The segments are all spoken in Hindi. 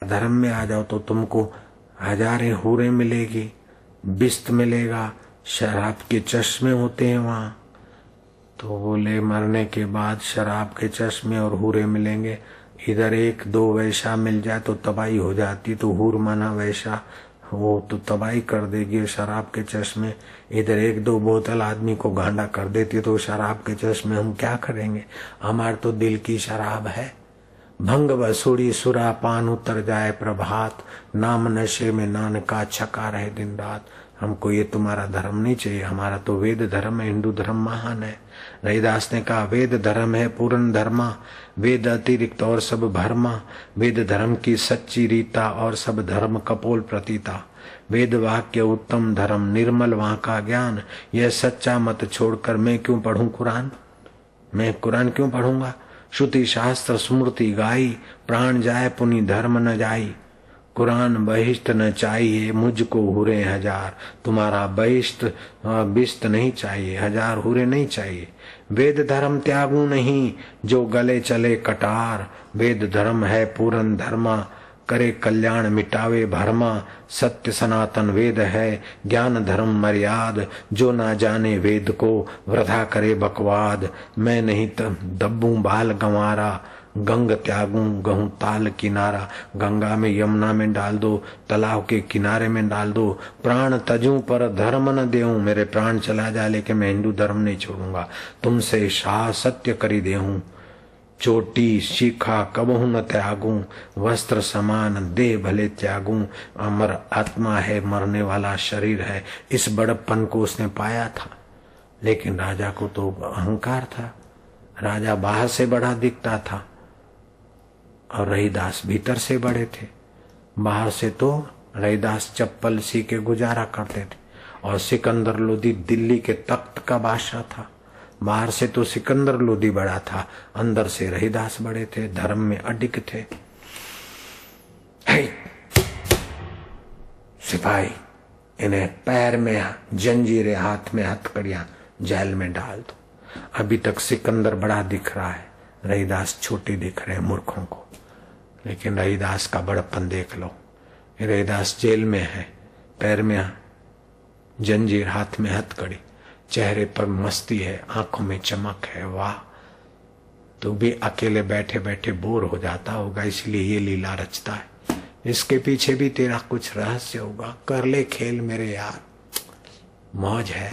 धर्म में आ जाओ तो तुमको हजारें हूरें मिलेगी, बिस्त मिलेगा, शराब के चश्मे होते हैं वहां। तो बोले मरने के बाद शराब के चश्मे और हूरे मिलेंगे। इधर एक दो वैसा मिल जाए तो तबाही हो जाती, तो हूर माना वैसा, वो तो तबाही कर देगी शराब के चश्मे। इधर एक दो बोतल आदमी को गांडा कर देती तो शराब के चश्मे हम क्या करेंगे? हमारे तो दिल की शराब है। भंग बसूड़ी सुरा पान उतर जाए प्रभात, नाम नशे में नानका छका रहे दिन रात। हमको ये तुम्हारा धर्म नहीं चाहिए, हमारा तो वेद धर्म है, हिंदू धर्म महान है। रविदास ने कहा वेद धर्म है पूर्ण धर्मा, वेद अतिरिक्त और सब भरमा, वेद धर्म की सच्ची रीता और सब धर्म कपोल प्रतीता। वेद वाक्य उत्तम धर्म निर्मल वहां का ज्ञान, यह सच्चा मत छोड़कर मैं क्यों पढ़ूं कुरान? मैं कुरान क्यों पढ़ूंगा? श्रुति शास्त्र स्मृति गाई, प्राण जाए पुनि धर्म न जाई। कुरान बहिष्ट न चाहिए मुझको हुरे हजार, तुम्हारा बहिष्ट बिस्त नहीं चाहिए, हजार हुरे नहीं चाहिए। वेद धर्म त्यागू नहीं जो गले चले कटार, वेद धर्म है पूर्ण धर्मा, करे कल्याण मिटावे भरमा। सत्य सनातन वेद है ज्ञान धर्म मर्याद, जो ना जाने वेद को वृथा करे बकवाद। मैं नहीं दब्बू बाल गंवारा, गंग त्यागू गहूं ताल किनारा। गंगा में यमुना में डाल दो, तालाब के किनारे में डाल दो, प्राण तजू पर धर्म न देऊं। मेरे प्राण चला जाए लेकिन मैं हिंदू धर्म नहीं छोड़ूंगा। तुमसे शाह सत्य करी देहूं, चोटी शिखा कबहू न त्यागू, वस्त्र समान दे भले त्यागू। अमर आत्मा है मरने वाला शरीर है। इस बड़प्पन को उसने पाया था, लेकिन राजा को तो अहंकार था। राजा बाहर से बड़ा दिखता था और रहीदास भीतर से बड़े थे। बाहर से तो रहीदास चप्पल सी के गुजारा करते थे और सिकंदर लोदी दिल्ली के तख्त का बादशाह था। बाहर से तो सिकंदर लोदी बड़ा था, अंदर से रहीदास बड़े थे, धर्म में अडिग थे। सिपाही इन्हें पैर में जंजीरें, हाथ में हथकड़ियां, जेल में डाल दो। अभी तक सिकंदर बड़ा दिख रहा है, रहीदास छोटे दिख रहे हैं मूर्खों को। लेकिन रहीदास का बड़प्पन देख लो। रहीदास जेल में है, पैर में जंजीर, हाथ में हथकड़ी, चेहरे पर मस्ती है, आंखों में चमक है। वाह! तू भी अकेले बैठे बैठे बोर हो जाता होगा, इसलिए ये लीला रचता है। इसके पीछे भी तेरा कुछ रहस्य होगा। कर ले खेल मेरे यार, मौज है।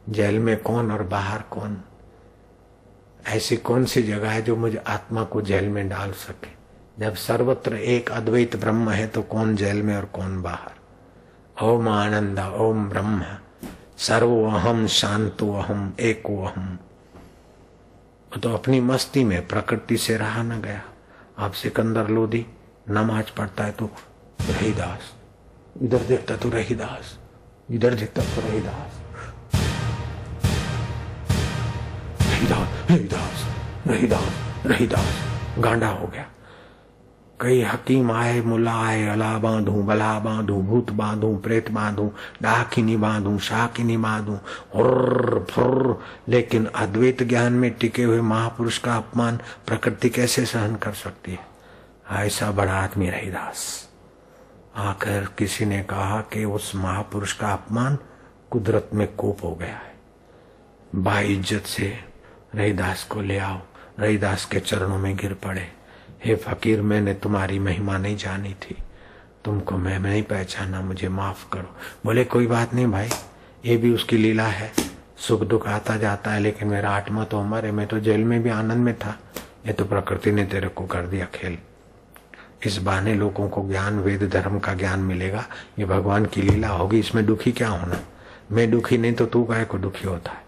जेल में कौन और बाहर कौन? ऐसी कौन सी जगह है जो मुझ आत्मा को जेल में डाल सके? जब सर्वत्र एक अद्वैत ब्रह्म है तो कौन जेल में और कौन बाहर? ओम आनंद ओम ब्रह्म सर्वोहम शांतोहम एकोहम। तो अपनी मस्ती में प्रकृति से रहा न गया। अब सिकंदर लोदी नमाज पढ़ता है तो रहीदास, इधर देखता तो रहीदास, इधर देखता तो रहीदास, रहीदास रहीदास रहीदास रहीदास। गांडा हो गया। कई हकीम आए, मुला आए, अला बांधू, बला बांधू, भूत बांधू, प्रेत बांधू, डाकिनी बांधू, शाकिनी बांधू, हुर्र फुर्र। लेकिन अद्वैत ज्ञान में टिके हुए महापुरुष का अपमान प्रकृति कैसे सहन कर सकती है? ऐसा बड़ा आदमी रहीदास। आखिर किसी ने कहा कि उस महापुरुष का अपमान कुदरत में कोप हो गया है। बाइज्जत से रहीदास को ले आओ। रहीदास के चरणों में गिर पड़े। हे फकीर, मैंने तुम्हारी महिमा नहीं जानी थी, तुमको मैं नहीं पहचाना, मुझे माफ करो। बोले कोई बात नहीं भाई, ये भी उसकी लीला है, सुख दुख आता जाता है, लेकिन मेरा आत्मा तो अमर है। मैं तो जेल में भी आनंद में था, ये तो प्रकृति ने तेरे को कर दिया खेल। इस बहाने लोगों को ज्ञान, वेद धर्म का ज्ञान मिलेगा। ये भगवान की लीला होगी, इसमें दुखी क्या होना? मैं दुखी नहीं तो तू काहे को दुखी होता है?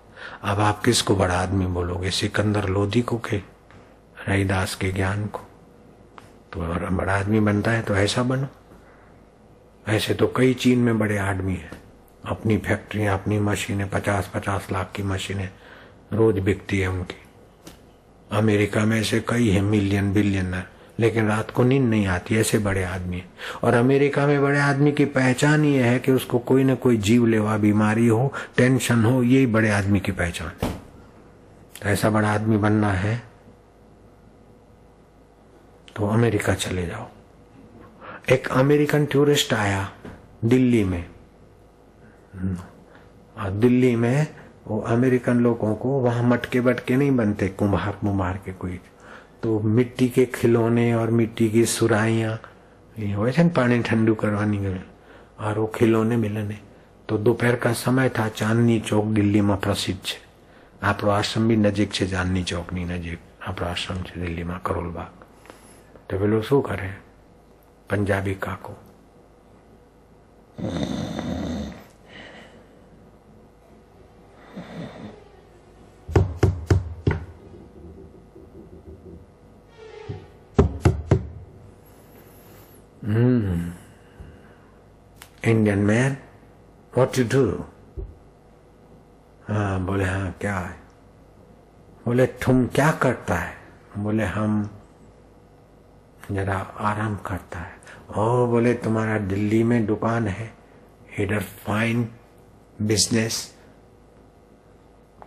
अब आप किसको बड़ा आदमी बोलोगे, सिकंदर लोदी को के रहीदास के ज्ञान को? तो बड़ा आदमी बनता है तो ऐसा बनो। ऐसे तो कई चीन में बड़े आदमी हैं, अपनी फैक्ट्रियां, अपनी मशीनें, 50-50 लाख की मशीनें रोज बिकती है उनकी। अमेरिका में ऐसे कई है मिलियन बिलियनर, लेकिन रात को नींद नहीं आती, ऐसे बड़े आदमी है। और अमेरिका में बड़े आदमी की पहचान ये है कि उसको कोई न कोई जीवलेवा बीमारी हो, टेंशन हो, यही बड़े आदमी की पहचान है। ऐसा बड़ा आदमी बनना है तो अमेरिका चले जाओ, एक अमेरिकन टूरिस्ट आया दिल्ली में। दिल्ली में वो अमेरिकन लोगों को वहां मटके बटके नहीं बनते, कुम्हार के कोई, तो मिट्टी के खिलौने और मिट्टी की सुराइयां हो पानी ठंडू करवानी और वो खिलौने मिलने। तो दोपहर का समय था, चांदनी चौक दिल्ली में प्रसिद्ध है। આપણો આશ્રમ બી નજીક છે, ચાંદની ચોકની નજીક આપણો આશ્રમ છે દિલ્હીમાં, કરોલબાગ। તો પેલો શું કરે, પંજાબી કાકો Indian man, what to do? हाँ, बोले हाँ क्या है? बोले तुम क्या करता है? बोले हम जरा आराम करता है। ओ बोले तुम्हारा दिल्ली में दुकान है, इधर फाइन बिजनेस,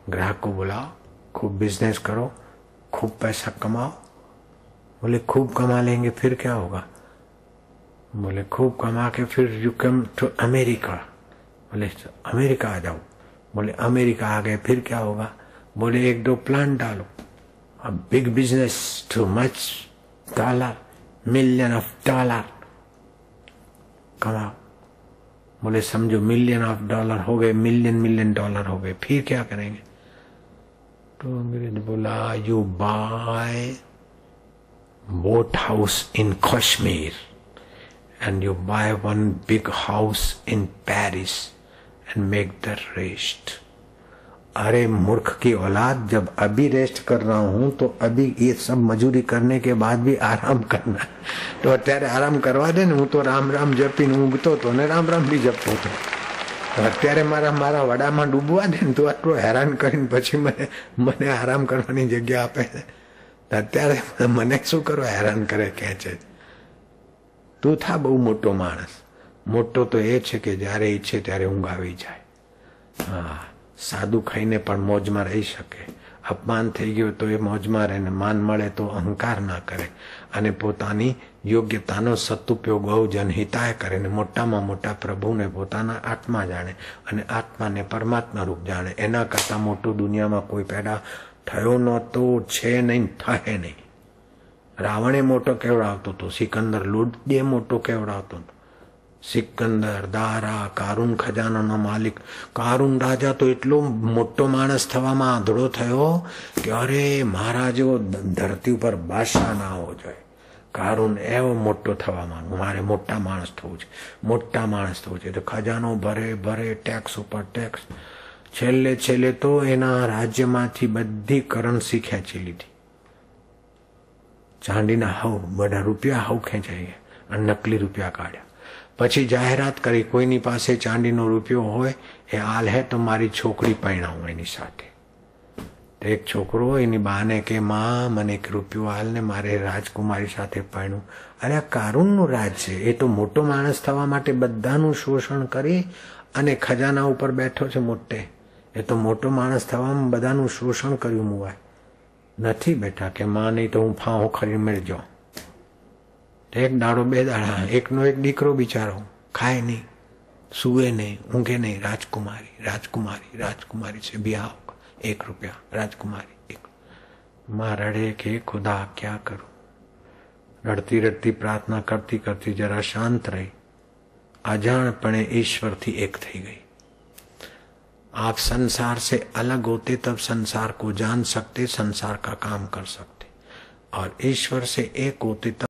ग्राहक को बुलाओ, खूब बिजनेस करो, खूब पैसा कमाओ। बोले खूब कमा लेंगे फिर क्या होगा? बोले खूब कमा के फिर यू कम टू अमेरिका। बोले अमेरिका आ जाओ। बोले अमेरिका आ गए फिर क्या होगा? बोले 1-2 प्लांट डालो, a big business, too much dollar, $million कमाओ। बोले समझो $million हो गए, मिलियन डॉलर हो गए, फिर क्या करेंगे? तो अंग्रेज बोला you bye boat house in Kashmir and you buy one big house in Paris and make the rest। अरे मूर्ख की औलाद, जब अभी रेस्ट कर रहा हूं तो अभी ये सब मजूरी करने के बाद भी आराम करना, तो अत्यारे आराम करवा दे ने। हूँ तो राम राम जपीने ઊંઘતો तो ने राम राम भी जपतो तो अत्यारे मारा वडामां डूबवा दे ने, तो आटलो हैरान કરીને પછી મને આરામ કરવાની જગ્યા આપે છે। અત્યારે મને શું કરો हैरान करे કે છે? તું થા બહુ મોટો માણસ। મોટો તો એ છે કે જ્યારે ઈચ્છે ત્યારે ઊંઘ આવી જાય। હા, સાદું ખાઈને પણ મોજમાં રહી શકે। અપમાન થઈ ગયો તો એ મોજમાં રહે, માન મળે તો અહંકાર ના કરે અને પોતાની યોગ્યતાનો સદુપયોગ બહુ જનહિતાય કરે ને મોટામાં મોટા પ્રભુને પોતાના આત્મા જાણે અને આત્માને પરમાત્મા રૂપ જાણે। એના કરતા મોટું દુનિયામાં કોઈ પેદા થયો નહોતો, છે નહીં, થશે નહીં। રાવણે મોટો કેવડાવતો હતો, સિકંદર લોડીએ મોટો કેવડાવતો હતો। સિકંદર, દારા, કારૂન ખજાનાનો માલિક। કારૂન રાજા તો એટલો મોટો માણસ થવામાં આંધળો થયો કે અરે મારા જેવો ધરતી ઉપર બાદશાહ ના હોવો જોઈએ। કારૂન એવો મોટો થવા માંગુ, મારે મોટા માણસ થવું છે, મોટા માણસ થવું છે। તો ખજાનો ભરે ભરે, ટેક્સ ઉપર ટેક્સ, છેલ્લે તો એના રાજ્યમાંથી બધી કરન્સી ખેંચી લીધી। ચાંદીના હાવ બધા રૂપિયા હાવ ખેંચાઈ ગયા અને નકલી રૂપિયા કાઢ્યા। પછી જાહેરાત કરી કોઈની પાસે ચાંદીનો રૂપિયો હોય એ હાલ હે તો મારી છોકરી પરણાવું એની સાથે। તો એક છોકરો એની બાને કે માં મને એક રૂપિયો હાલ ને મારે રાજકુમારી સાથે પરણવું। અરે આ કારૂનનું રાજ છે, એ તો મોટો માણસ થવા માટે બધાનું શોષણ કરી અને ખજાના ઉપર બેઠો છે મોટે। એ તો મોટો માણસ થવામાં બધાનું શોષણ કર્યું મુવાય નથી બેઠા કે માં નહીં તો હું ફાંહો ખરી મરી જાઉં। એક દાડો બે દાડા એકનો એક દીકરો બિચારો ખાય નહીં, સુવે નહીં, ઊંઘે નહીં, રાજકુમારી રાજકુમારી રાજકુમારી से ब्याह होगा, 1 रुपया राजकुमारी। एक माँ रड़े के खुदा क्या करूं। रड़ती रड़ती प्रार्थना करती करती जरा शांत रही, अजाणपणे ईश्वर थी एक थी गई। आप संसार से अलग होते तब संसार को जान सकते, संसार का काम कर सकते, और ईश्वर से एक होते तब